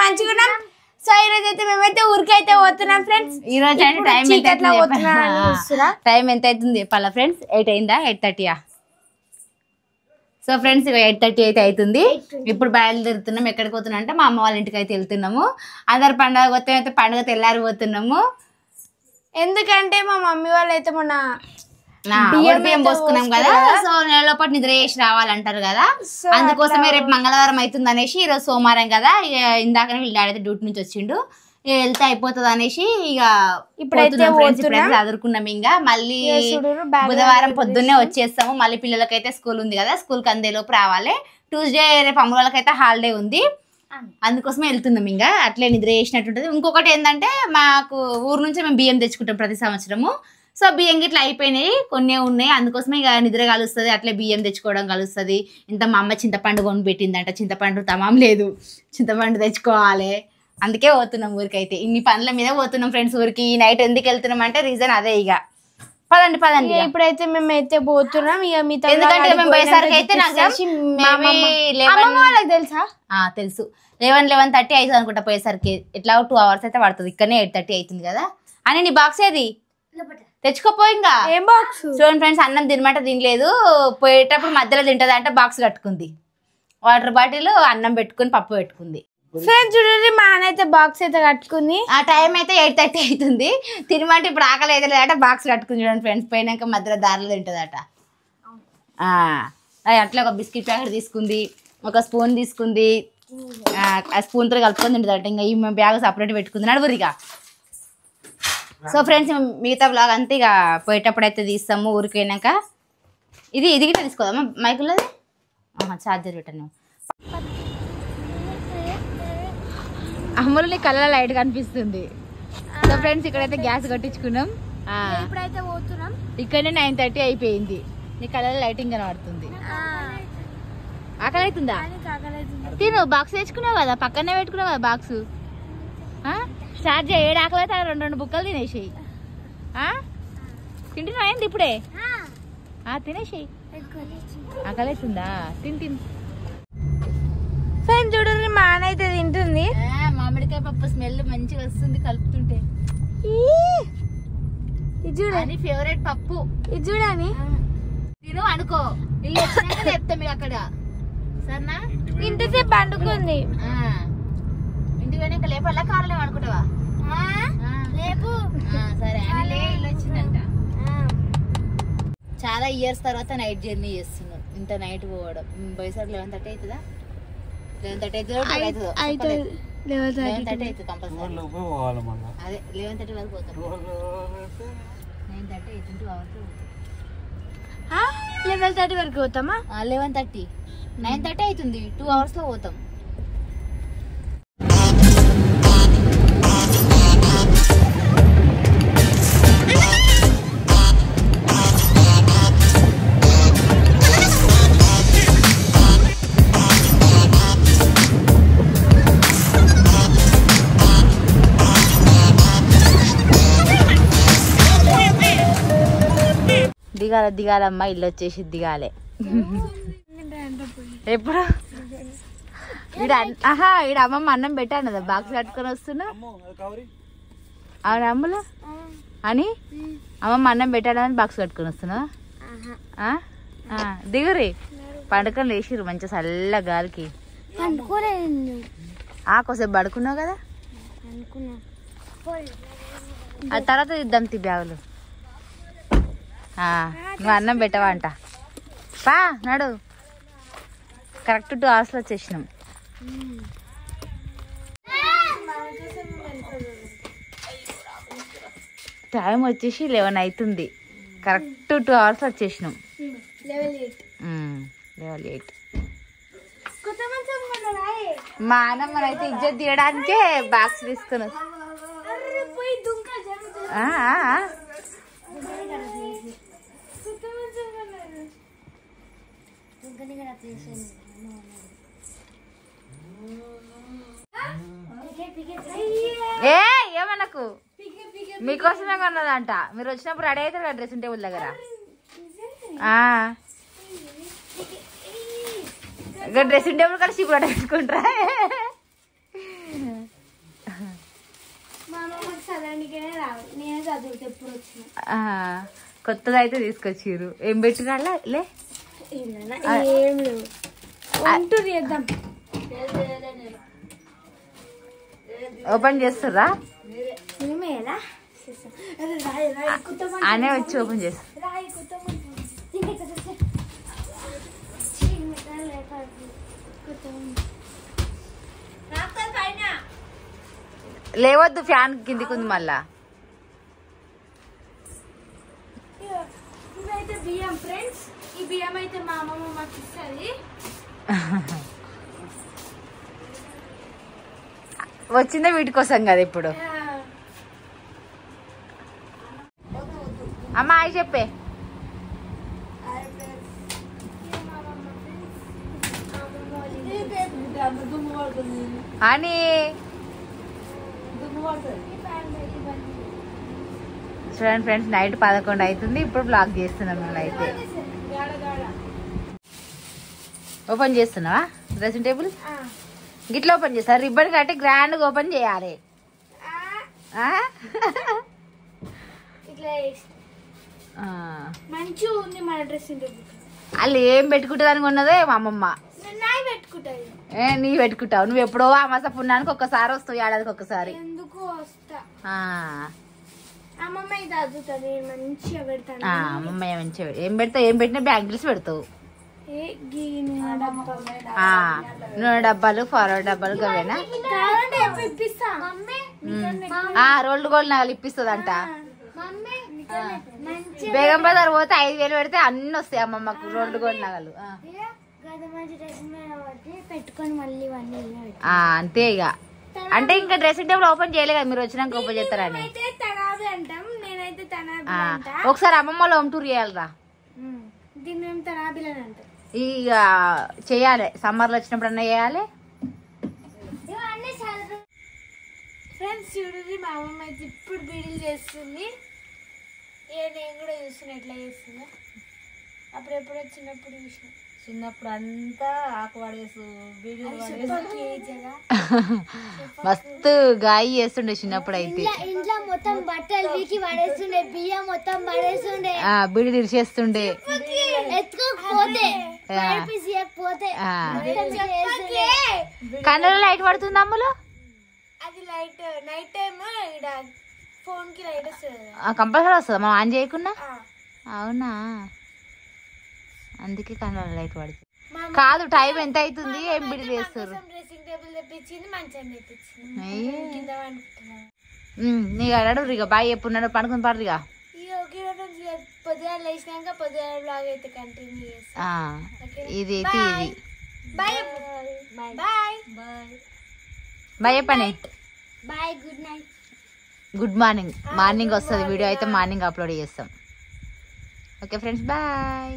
మంచిగా. సో ఈ రోజు అయితే మేమైతే ఊరికైతే పోతున్నాం ఫ్రెండ్స్. ఈ రోజు అంటే టైం ఎంత అవుతుంది చెప్పాలా ఫ్రెండ్స్? 8 అయిందా? 8:30. సో ఫ్రెండ్స్ ఇక 8:30 అయితే అవుతుంది. ఇప్పుడు బయలుదేరుతున్నాం. ఎక్కడికి పోతున్నాం అంటే మా అమ్మ వాళ్ళ ఇంటికి అయితే వెళ్తున్నాము. అందరు పండుగ పోతే అయితే పండుగ తెల్లారిపోతున్నాము. ఎందుకంటే మా మమ్మీ వాళ్ళు అయితే మొన్న బియ్యం పోసుకున్నాం కదా. సో నెలలో పాటు నిద్ర చేసి రావాలంటారు కదా, అందుకోసమే రేపు మంగళవారం అవుతుంది అనేసి ఈరోజు సోమవారం కదా. ఇక ఇందాకనే వీళ్ళ డాడీ అయితే డ్యూటీ నుంచి వచ్చిండు. ఇక వెళ్తే అయిపోతుంది అనేసి ఇక ఇప్పుడైతే చదువుకున్నాం. ఇంకా మళ్ళీ బుధవారం పొద్దున్నే వచ్చేస్తాము. మళ్ళీ పిల్లలకైతే స్కూల్ ఉంది కదా, స్కూల్కి అందేలోపు రావాలి. ట్యూస్డే రేపు అమ్మ వాళ్ళకైతే హాలిడే ఉంది, అందుకోసమే వెళ్తున్నాం. ఇంకా అట్లే నిద్ర చేసినట్టుంటది. ఇంకొకటి ఏంటంటే మాకు ఊరు నుంచి మేము బియ్యం తెచ్చుకుంటాం ప్రతి సంవత్సరము. సో బియ్యం గిట్లా అయిపోయినాయి, కొన్ని ఉన్నాయి, అందుకోసమే ఇక నిద్ర కలుస్తుంది. అట్లే బియ్యం తెచ్చుకోవడం కలుస్తుంది. ఇంత మా అమ్మ చింతపండు కొని పెట్టిందంట. చింతపండు తమాం లేదు, చింతపండు తెచ్చుకోవాలి. అందుకే పోతున్నాం ఊరికైతే. ఇన్ని పనుల మీద పోతున్నాం ఫ్రెండ్స్ ఊరికి. ఈ నైట్ ఎందుకు వెళ్తున్నాం అంటే రీజన్ అదే. ఇక పదండి పదండి. ఇప్పుడైతే మేము అయితే పోతున్నాం. ఇక మీతో ఎందుకంటే మేము పోయేసరికి అయితే నాకు తెలిసి వాళ్ళకి తెలుసా? తెలుసు 11:30 అవుతుంది అనుకుంటా పోయేసరికి. ఎట్లా 2 hours అయితే పడుతుంది. ఇక్కడనే 8:30 అవుతుంది కదా. అని నీ బాక్స్ ఏది తెచ్చుకోపో. ఇంకా ఏం బాక్స్? చూడండి ఫ్రెండ్స్, అన్నం తినమంటే తినలేదు. పోయేటప్పుడు మధ్యలో తింటది అంటే బాక్స్ కట్టుకుంది. వాటర్ బాటిల్, అన్నం పెట్టుకుని పప్పు పెట్టుకుంది. ఫ్రెండ్స్ చూడండి, మా అన్న అయితే బాక్స్ అయితే కట్టుకుంది. ఆ టైం అయితే 8:30 అవుతుంది. తినమంటే ఇప్పుడు ఆకలి అయితే లేదట, బాక్స్ కట్టుకుంది. చూడండి ఫ్రెండ్స్, పోయినాక మధ్యలో దారిలో తింటదట. అట్లా ఒక బిస్కెట్ ప్యాకెట్ తీసుకుంది, ఒక స్పూన్ తీసుకుంది. ఆ స్పూన్తో కలుపుకొని తింటదట. ఇంకా ఈ బ్యాగ్ సపరేట్ పెట్టుకుంది. నడువురిగా. సో ఫ్రెండ్స్, మిగతా బ్లాగ్ అంతా ఇక పోయేటప్పుడు అయితే తీస్తాము ఊరికి పోయినాక. ఇది గిట్లా తీసుకోదామా మైకులో? ఛార్జర్ పెట్టాను. అమ్ములు నీ కళ్ళ లైట్ కనిపిస్తుంది. సో ఫ్రెండ్స్, ఇక్కడైతే గ్యాస్ కట్టించుకున్నాం. ఇప్పుడైతే పోతున్నాం. ఇక్కడనే 9:30 అయిపోయింది. నీ కళ్ళ లైటింగ్ కనబడుతుంది. ఆకలి అవుతుందా? తిను. బాక్స్ తెచ్చుకున్నావు కదా, పక్కనే పెట్టుకున్నావు కదా బాక్స్. స్టార్ట్ చేయి. 7 ఆకలి అయితే 2 బుక్కలు తినేసేయి. తింటున్నావు ఏంటి ఇప్పుడే? తినేసేయి. ఆకలి అవుతుందా? తిను. ఫ్రెండ్స్ చూడండి, మా అన్న అయితే తింటుంది. మామిడికాయ పప్పు స్మెల్ మంచిగా వస్తుంది కలుపుతుంటే. ఇది చూడండి, ఫేవరెట్ పప్పు. ఇది చూడని తిను అనుకో. ఇల్లు వచ్చినాక చెప్తా మీకు అక్కడ. సరేనా? ఇంతసేపు పండుకుంది. ఇంటికి పోయినాక లేపాలా కావాలేమో అనుకుంటావా? లేపు. సరే. ఇల్లు వచ్చిందంట. చాలా ఇయర్స్ తర్వాత నైట్ జర్నీ చేస్తున్నాం. ఇంత నైట్ పోవడం. పోయేసరికి 11:30 అవుతుందా? 11:30 అవుతుందో 11:30 అవుతుంది కంపల్సరీ. అదే 11:30 వరకు పోతాం. 9:30 అవుతుంది. 2 hours 11:30 వరకు పోతామా? 11:30 9:30 అవుతుంది. 2 hours లో పోతాం. దిగాలమ్మా, ఇల్లు వచ్చేసి దిగాలే. ఎప్పుడు ఈడ అమ్మమ్మ అన్నం పెట్టాను కదా, బాక్స్ కట్టుకొని వస్తున్నా. అవును అమ్ములు అని అమ్మమ్మ అన్నం పెట్టాడని బాక్స్ కట్టుకొని వస్తున్నా. దిగురి. పండుకొని లేచిరు మంచిగా చల్ల గాలికి. కోసేపు పడుకున్నావు కదా, ఆ తర్వాత ఇద్దాం తి బ్యాగులు. నువ్వు అన్నం పెట్టవా అంట. పా నడు. కరెక్ట్ 2 hours లో వచ్చేసినాం. టైం వచ్చేసి 11 అవుతుంది. కరెక్ట్ 2 hours లో వచ్చేసినాం. level 8. మా అన్నమ్మనైతే ఇజ్జత్ తీయడానికే బాక్స్ తీసుకుని ఏమనకు. మీకోసమే కొన్నదంట. మీరు వచ్చినప్పుడు రెడీ అవుతారు కదా డ్రెస్సింగ్ టేబుల్ దగ్గర. డ్రెస్సింగ్ టేబుల్ కూడా చీపురు వేసుకుంటారా? కొత్తది అయితే తీసుకొచ్చిర్రు. ఏం పెట్టినా లే ఏం లేవు చేద్దాం. ఓపెన్ చేస్తుర్రా? మేమేలా అనే వచ్చి ఓపెన్ చేస్తా. లేవద్దు, ఫ్యాన్ కిందికి ఉంది మళ్ళా. ఇవైతే బియ్యం ఫ్రెండ్స్. ఈ బియ్యం అయితే మా అమ్మమ్మ మాకు ఇస్తుంది. వచ్చిందే వీటి కోసం కదా ఇప్పుడు. అమ్మ అయి చెప్పే. అని చూడండి ఫ్రెండ్స్, నైట్ 11 అవుతుంది. ఇప్పుడు బ్లాక్ చేస్తున్నాం మేము. అయితే ఓపెన్ చేస్తున్నావా డ్రెస్సింగ్ టేబుల్? గిట్లా ఓపెన్ చేస్తా. రిబ్బన్ కట్టి గ్రాండ్ ఓపెన్ చేయాలి. మంచిగా ఉంది మన డ్రెస్సింగ్ టేబుల్. వాళ్ళు ఏం పెట్టుకుంటుంది అని ఉన్నదే మా అమ్మమ్మ. నీ పెట్టుకుంటావు. నువ్వు ఎప్పుడో అమాస పుణ్యానికి ఒక్కసారి వస్తావు, ఏడాదికి ఒక్కసారి. ఎందుకు వస్తా. అమ్మమ్మ ఇది అద్దుతుంది, మంచిగా పెడతాను. అమ్మమ్మ మంచిగా ఏం పెడతావు? ఏం పెట్టినా బ్యాంగిల్స్ పెడతావు. నూనె డబ్బాలు, ఫార్వర్డ్ డబ్బాలు గవేనా? రోల్డ్ గోల్డ్ నగలు ఇప్పిస్తుందంట. బేగం బజార్ పోతే 5,000 పెడితే అన్ని వస్తాయి అమ్మమ్మకు రోల్డ్ గోల్డ్ నగలు. అంతే ఇక. అంటే ఇంకా డ్రెస్సింగ్ టేబుల్ ఓపెన్ చేయలే కదా, మీరు వచ్చినాక ఓపెన్ చేస్తారని. ఒకసారి అమ్మమ్మలో హోమ్ టూర్ చేయాలిరా. ఇక చెయ్యాలి, సమ్మర్లో వచ్చినప్పుడు అన్నా చేయాలి. ఫ్రెండ్స్ చూడండి, మా అమ్మమ్మ అయితే ఇప్పుడు బీడీలు చేస్తుంది. నేను కూడా చూస్తున్నా ఎట్లా చేస్తుందా. అప్పుడెప్పుడు చిన్నప్పుడు చూసిన. చిన్నప్పుడు అంతా ఆకు పడేసు, మస్తు గాయి చేస్తుండే చిన్నప్పుడు. అయితే ఇంట్లో మొత్తం బట్టలు వీకి పడేస్తుండే, బియ్యం మొత్తం పడేస్తుండే, బిడి తీసేస్తుండే. కన్నులో లైట్ పడుతుంది అమ్ములు. అది లైట్ నైట్ టైమ్ ఫోన్ కి లైట్ వస్తుంది. కంపల్సరీ వస్తుంది మనం ఆన్ చేయకుండా. అవునా, అందుకే కన్నులో లైట్ పడుతుంది. కాదు, టైం ఎంత అవుతుంది? ఏం బిడి చేస్తారు? డ్రెస్సింగ్ టేబుల్ తెప్పించింది, మంచం తెప్పించింది. నీకు అడడు ఇక బాయ్ ఎప్పుడున్నాడు పండుకుని పడరు. పొద్దుగాల లేచినాక పొద్దుగాల బ్లాగ్ అయితే కంటిన్యూ చేస్తా. ఇది అయితే ఇది బాయ్ బాయ్ బాయ్ బాయ్ చెప్పండి. Bye, good night, good morning. Morning వస్తుంది వీడియో అయితే, మార్నింగ్ అప్లోడ్ చేస్తాం. Okay friends, bye.